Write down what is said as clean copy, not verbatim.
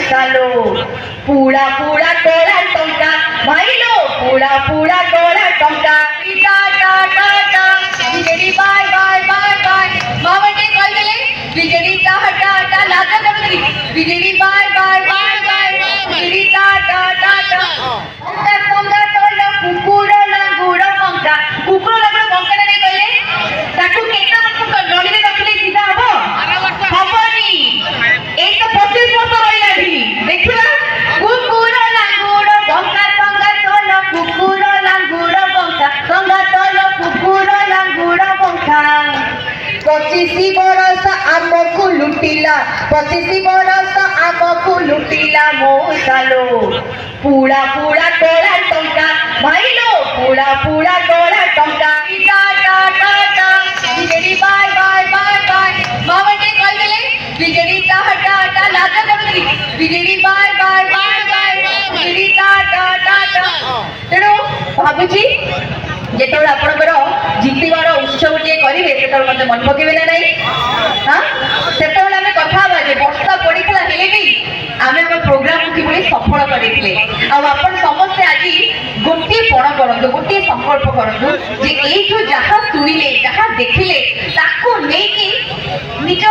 মৌসালো পুরা পুরা তোরা টঙ্কা ভাইলো পুরা পুরা তোরা টঙ্কা টা টা টা টা বিজেডি বাই বাই বাই বাই মামাটি কল দিলে বিজেডি টা টা টা লাতা করতে বিজেডি বাই বাই বাই বাই বিজেডি টা টা টা টা টঙ্কা টঙ্কা তোলো কুকুর লাঙ্গুড় টঙ্কা কুকুর লাঙ্গুড় টঙ্কা নেই কইলে তাকু কেটা নলিরে রখিলে সিধা হবো হবনি এই তো 25 বছর হইলানি ଦେଖିବା କୁକୁର ଲାଙ୍ଗୁଡ଼ ଟଙ୍କା ଟଙ୍କା ତୋଲ କୁକୁର ଲାଙ୍ଗୁଡ଼ ଟଙ୍କା ଟଙ୍କା ତୋଲ କୁକୁର ଲାଙ୍ଗୁଡ଼ ଟଙ୍କା 25 ବରଷ ଆମକୁ ଲୁଟିଲା 25 ବରଷ ଆମକୁ ଲୁଟିଲା ମୌସାଲୋ ପୁରା ପୁରା ତୋଳା ଟଙ୍କା ଭାଇଲୋ ପୁରା ପୁରା ତୋଳା ଟଙ୍କା ଟା ଟା ଟା ଟା ବିଜେଡି ବାଇ ବାଇ ବାଇ ବାଇ ମାମାଟି କହିଦେଲେ ବିଜେଡି ଟା ଟା ଟା ଲାଜ କରୁଛି ବିଜେଡି ବାଇ ବାଇ ବାଇ ବାଇ ବିଜେଡି ଟା ଟା ଟା ଟା ତେଣୁ ଭାବୁଛି ଯେତେବେଳେ ଆପଣଙ୍କର ଜିତିବାର ଉତ୍ସବଟିଏ କରିବେ ସେତେବେଳେ ମୋତେ ମନେ ପକେଇବେ ନା ନାହିଁ ହଁ ସେତେବେଳେ ଆମେ କଥା ହେବା ଯେ ବର୍ଷା ପଡ଼ିଥିଲା ହେଲେ ବି ଆମେ ଆମ ପ୍ରୋଗ୍ରାମକୁ କିଭଳି ସଫଳ କରିଥିଲେ ଆଉ ଆପଣ ସମସ୍ତେ ଆଜି ଗୋଟିଏ ପଣ କରନ୍ତୁ ଗୋଟିଏ ସଂକଳ୍ପ କରନ୍ତୁ ଯେ ଏଇଠୁ ଯାହା ଶୁଣିଲେ ଯାହା ଦେଖିଲେ ତାକୁ ନେଇକି ନିଜ